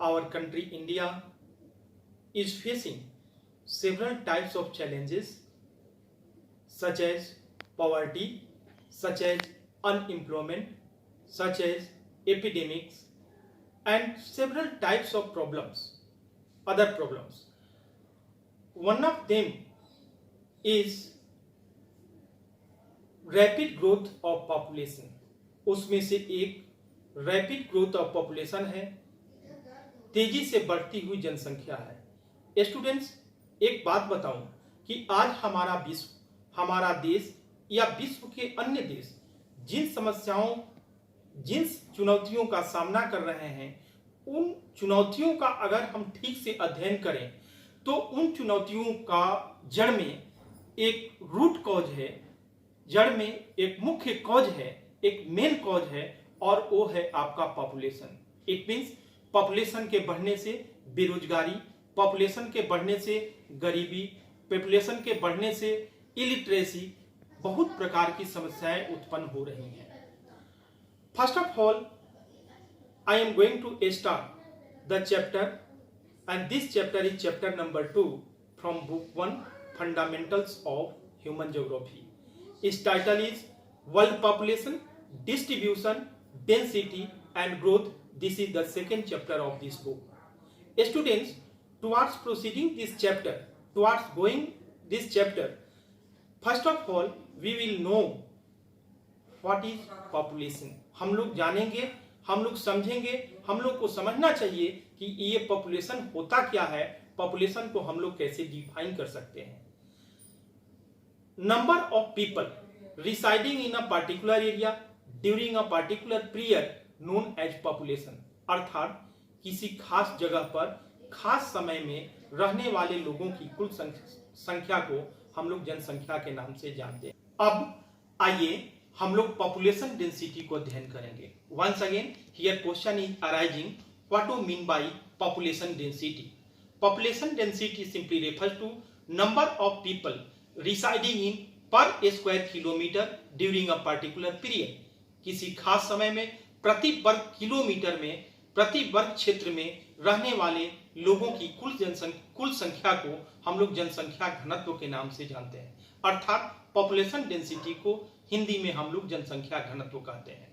our country India is facing several types of challenges such as poverty, such as unemployment, such as epidemics, and several types of problems, other problems. One of them is rapid growth of population. उसमें से एक rapid growth of population है, तेजी से बढ़ती हुई जनसंख्या है. स्टूडेंट्स, एक बात बताऊं कि आज हमारा विश्व, हमारा देश या विश्व के अन्य देश जिन समस्याओं, जिन चुनौतियों का सामना कर रहे हैं, उन चुनौतियों का अगर हम ठीक से अध्ययन करें तो उन चुनौतियों का जड़ में एक रूट कॉज है, जड़ में एक मुख्य कॉज है, एक मेन कॉज है, और वो है आपका पॉपुलेशन. इट मीन्स पॉपुलेशन के बढ़ने से बेरोजगारी, पॉपुलेशन के बढ़ने से गरीबी, पॉपुलेशन के बढ़ने से इलिटरेसी, बहुत प्रकार की समस्याएं उत्पन्न हो रही हैं. First of all, I am going to start the chapter, and this chapter is chapter number 2 from book 1, Fundamentals of Human Geography. Its title is World Population, Distribution, Density and Growth. This is the second chapter of this book. Students, towards proceeding this chapter, towards going this chapter, first of all we will know what is population. हम लोग जानेंगे, हम लोग समझेंगे, हम लोग को समझना चाहिए कि ये पॉपुलेशन होता क्या है, पॉपुलेशन को हम लोग कैसे डिफाइन कर सकते हैं. Number of people residing in a particular area during a particular period known as population. अर्थात किसी खास जगह पर खास समय में रहने वाले लोगों की कुल संख्या को हम लोग जनसंख्या के नाम से जानते हैं. अब आइए हम लोग पॉपुलेशन डेंसिटी को अध्ययन करेंगे. Once again here question is arising, what do you mean by population density? Population density simply refers to number of people residing in per square kilometer during a particular period. किसी खास समय में प्रति वर्ग kilometre में, प्रति वर्ग क्षेत्र में रहने वाले लोगों की कुल संख्या को हम लोग जनसंख्या घनत्व के नाम से जानते हैं. अर्थात पॉपुलेशन डेंसिटी को हिंदी में हम लोग जनसंख्या घनत्व कहते हैं.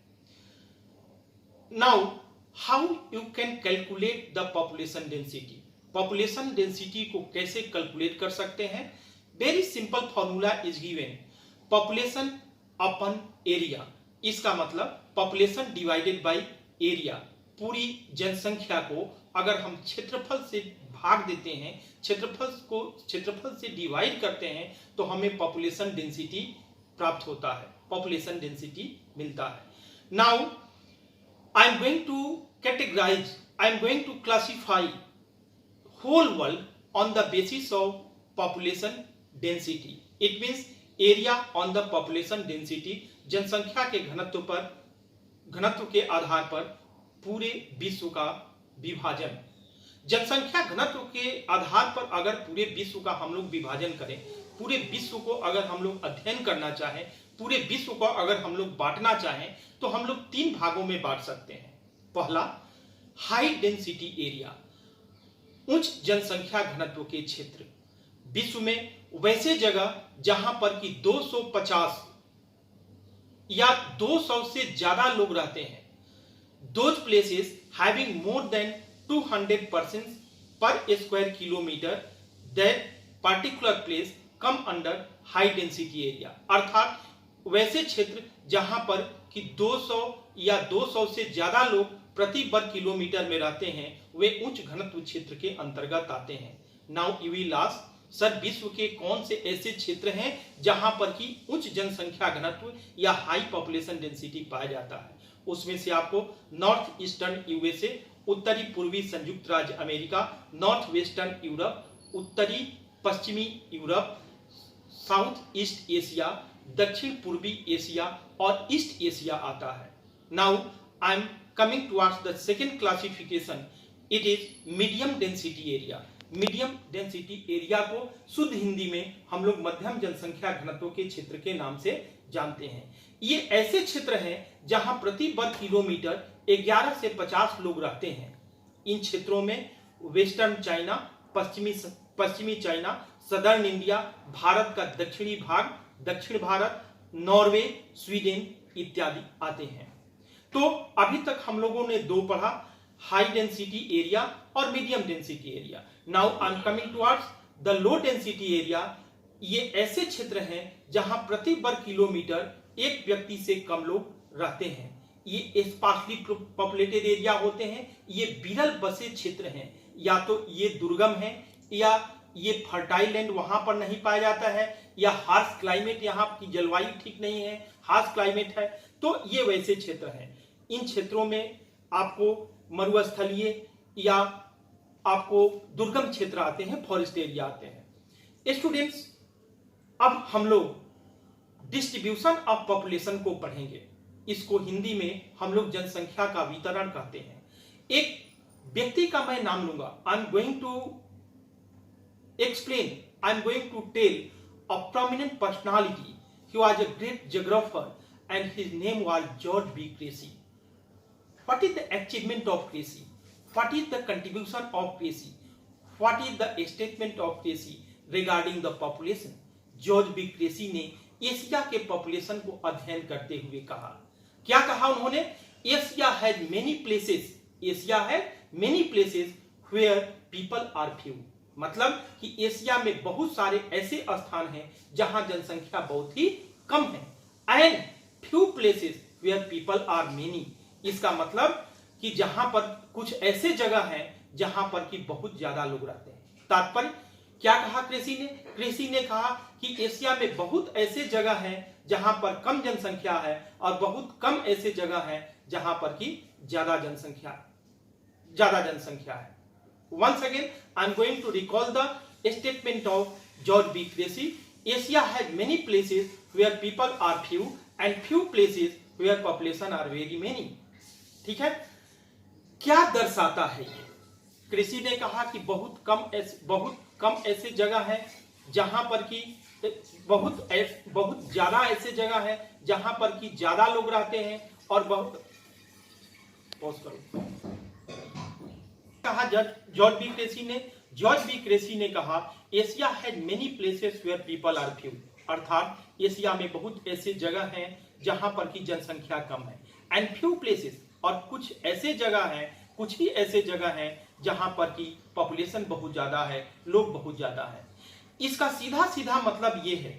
Now how you can calculate the population density? population density को कैसे कैलकुलेट कर सकते हैं? very simple formula is given, population upon area. इसका मतलब population divided by area. पूरी जनसंख्या को अगर हम क्षेत्रफल से भाग देते हैं, क्षेत्रफल से डिवाइड करते हैं तो हमें पॉपुलेशन डेंसिटी प्राप्त होता है, पॉपुलेशन डेंसिटी मिलता है. Now I am going to categorize, I am going to classify whole world on the basis of population density. It means area on the population density. जनसंख्या के घनत्व के आधार पर पूरे विश्व का विभाजन. जनसंख्या घनत्व के आधार पर अगर पूरे विश्व का हम लोग विभाजन करें, पूरे विश्व को अगर हम लोग अध्ययन करना चाहें, पूरे विश्व को अगर हम लोग बांटना चाहें तो हम लोग 3 भागों में बांट सकते हैं. पहला, हाई डेंसिटी एरिया, उच्च जनसंख्या घनत्व के क्षेत्र. विश्व में वैसे जगह जहां पर कि 250 या 200 से ज्यादा लोग रहते हैं. Those places having more than 200 persons per square kilometer, that particular place come under high density area. अर्थात वैसे क्षेत्र जहां पर कि 200 या 200 से ज्यादा लोग प्रति वर्ग किलोमीटर में रहते हैं, वे उच्च घनत्व क्षेत्र के अंतर्गत आते हैं. Now you will ask, sir विश्व के कौन से ऐसे क्षेत्र हैं जहां पर कि उच्च जनसंख्या घनत्व या हाई पॉपुलेशन डेंसिटी पाया जाता है? उसमें से आपको नॉर्थ ईस्टर्न यूएसए, उत्तरी पूर्वी संयुक्त राज्य अमेरिका, नॉर्थ वेस्टर्न यूरोप, उत्तरी पश्चिमी यूरोप, साउथ ईस्ट एशिया, दक्षिण पूर्वी एशिया और ईस्ट एशिया आता है. Now I am coming towards the second classification. It is medium density area. Medium density area को शुद्ध हिंदी में हम लोग मध्यम जनसंख्या घनत्व के क्षेत्र के नाम से जानते हैं. ये ऐसे क्षेत्र हैं जहां प्रति वर्ग किलोमीटर 11 से 50 लोग रहते हैं. इन क्षेत्रों में वेस्टर्न चाइना, पश्चिमी चाइना, सदर्न इंडिया, भारत का दक्षिणी भाग, दक्षिण भारत, नॉर्वे, स्वीडन इत्यादि आते हैं। तो अभी तक हम लोगों ने दो पढ़ा, हाई डेंसिटी एरिया और medium density area. Now I am coming towards the low density area. ये ऐसे क्षेत्र हैं जहां प्रति वर्ग किलोमीटर एक व्यक्ति से कम लोग रहते हैं। ये स्पार्सली पॉपुलेटेड एरिया होते हैं, ये विरल बसे क्षेत्र हैं, या तो ये दुर्गम है, या ये फर्टाइल लैंड वहां पर नहीं पाया जाता है, या हार्श क्लाइमेट, यहाँ की जलवायु ठीक नहीं है, हार्श क्लाइमेट है, तो ये वैसे क्षेत्र हैं। इन क्षेत्रों में आपको मरुस्थलीय या आपको दुर्गम क्षेत्र आते हैं, फॉरेस्ट एरिया आते हैं। स्टूडेंट्स, अब हम लोग डिस्ट्रीब्यूशन ऑफ पॉपुलेशन को पढ़ेंगे। इसको हिंदी में हम लोग जनसंख्या का वितरण कहते हैं। एक व्यक्ति का मैं नाम लूंगा, I am going to explain, I am going to tell a prominent personality. He was a great geographer and his name was George B. Crecy. What is the achievement of Crecy? What is the contribution of Crecy? What is the statement of Crecy regarding the population? George B Crecy ने Asia के population को अध्ययन करते हुए कहा, क्या कहा उन्होंने? Asia has many places, Asia has many places where people are few. मतलब कि एशिया में बहुत सारे ऐसे स्थान हैं जहां जनसंख्या बहुत ही कम है। And few places where people are many, इसका मतलब कि जहां पर कुछ ऐसे जगह हैं जहां पर कि बहुत ज्यादा लोग रहते हैं। तात्पर्य क्या कहा क्रेसी ने? क्रेसी ने कहा कि एशिया में बहुत ऐसे जगह हैं जहां पर कम जनसंख्या है और बहुत कम ऐसे जगह हैं जहां पर कि ज्यादा जनसंख्या है। Once again, I am going to recall the statement of George B. Crecy. Asia has many places where people are few and few places where population are very many. ठीक है? क्या दर्शाता है ये? क्रेसी ने कहा कि बहुत कम ऐसे जगह है जहां पर कि बहुत ज्यादा ऐसे जगह है जहां पर कि ज्यादा लोग रहते हैं और बहुत कहा जॉर्ज बी क्रेसी ने कहा Asia had many places where people are few, अर्थात एशिया में बहुत ऐसे जगह हैं जहां पर की जनसंख्या कम है। एंड फ्यू प्लेसेस, और कुछ ही ऐसे जगह हैं जहां पर की पॉपुलेशन बहुत ज्यादा है, लोग बहुत ज्यादा है। इसका सीधा मतलब ये है,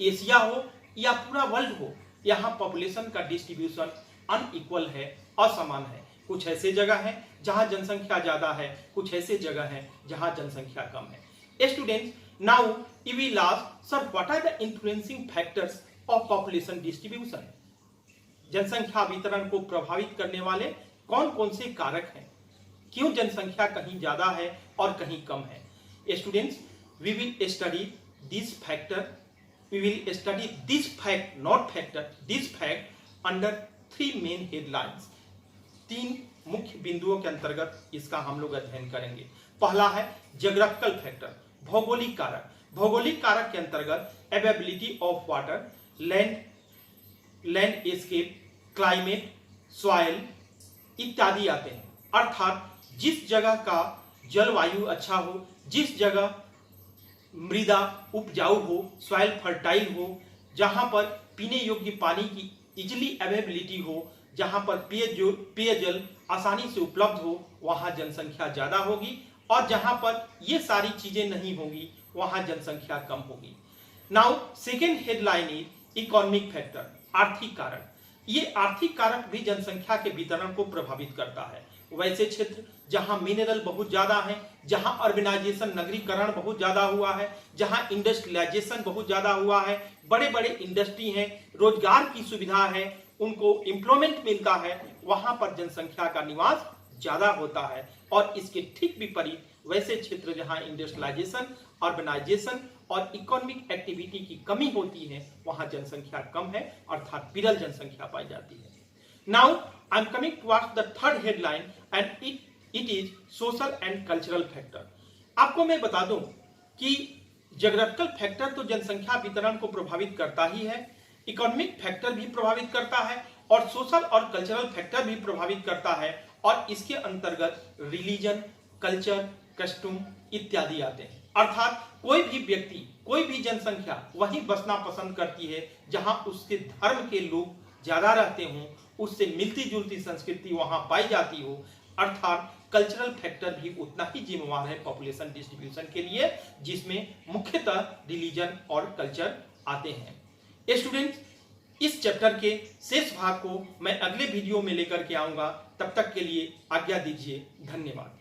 एशिया हो या पूरा वर्ल्ड हो, यहाँ पॉपुलेशन का डिस्ट्रीब्यूशन अनइक्वल है, असमान है। कुछ ऐसे जगह हैं जहां जनसंख्या ज्यादा है, कुछ ऐसे जगह हैं जहां जनसंख्या कम है। Students, now we will ask sir what are the influencing factors of population distribution. जनसंख्या वितरण को प्रभावित करने वाले कौन कौन से कारक हैं? क्यों जनसंख्या कहीं ज्यादा है और कहीं कम है? Students, we will study this factor, we will study this fact, not factor, this fact under 3 main headlines. 3 मुख्य बिंदुओं के अंतर्गत इसका हम लोग अध्ययन करेंगे। पहला है ज्योग्राफिकल फैक्टर, भौगोलिक कारक। भौगोलिक कारक के अंतर्गत availability of water, landscape, climate, soil इत्यादि आते हैं। अर्थात जिस जगह का जलवायु अच्छा हो, जिस जगह मृदा उपजाऊ हो, सॉइल फर्टाइल हो, जहां पर पीने योग्य पानी की इजिली अवेलेबिलिटी हो, जहां पर पेयजल आसानी से उपलब्ध हो, वहां जनसंख्या ज्यादा होगी, और जहां पर ये सारी चीजें नहीं होंगी वहां जनसंख्या कम होगी। Now second headline is economic factor, आर्थिक कारक। ये आर्थिक कारक भी जनसंख्या के वितरण को प्रभावित करता है। वैसे क्षेत्र जहां मिनरल बहुत ज्यादा है, जहां अर्बनाइजेशन, नगरीकरण बहुत ज्यादा हुआ है, जहां इंडस्ट्रियलाइजेशन बहुत ज्यादा हुआ है, बड़े बड़े इंडस्ट्री हैं, रोजगार की सुविधा है, उनको एम्प्लॉयमेंट मिलता है, वहां पर जनसंख्या का निवास ज्यादा होता है। और इसके ठीक विपरीत वैसे क्षेत्र जहां इंडस्ट्रियलाइजेशन, अर्बनाइजेशन और इकोनॉमिक एक्टिविटी की कमी होती है, वहां जनसंख्या कम है, अर्थात विरल जनसंख्या पाई जाती है। Now I am coming towards the third headline and it is social and cultural factor. आपको मैं बता दूं कि ज्योग्राफिकल फैक्टर तो जनसंख्या वितरण को प्रभावित करता ही है, इकोनॉमिक फैक्टर भी प्रभावित करता है और सोशल और कल्चरल फैक्टर भी प्रभावित करता है। और इसके अंतर्गत रिलीजन, कल्चर, कस्टम इत्यादि आते हैं। अर्थात कोई भी व्यक्ति, कोई भी जनसंख्या वहीं बसना पसंद करती है जहां उसके धर्म के लोग ज्यादा रहते हों, उससे मिलती जुलती संस्कृति वहां पाई जाती हो। अर्थात कल्चरल फैक्टर भी उतना ही जिम्मेवार है पॉपुलेशन डिस्ट्रीब्यूशन के लिए, जिसमें मुख्यतः रिलीजन और कल्चर आते हैं। स्टूडेंट्स, इस चैप्टर के शेष भाग को मैं अगले वीडियो में लेकर के आऊंगा। तब तक के लिए आज्ञा दीजिए। धन्यवाद।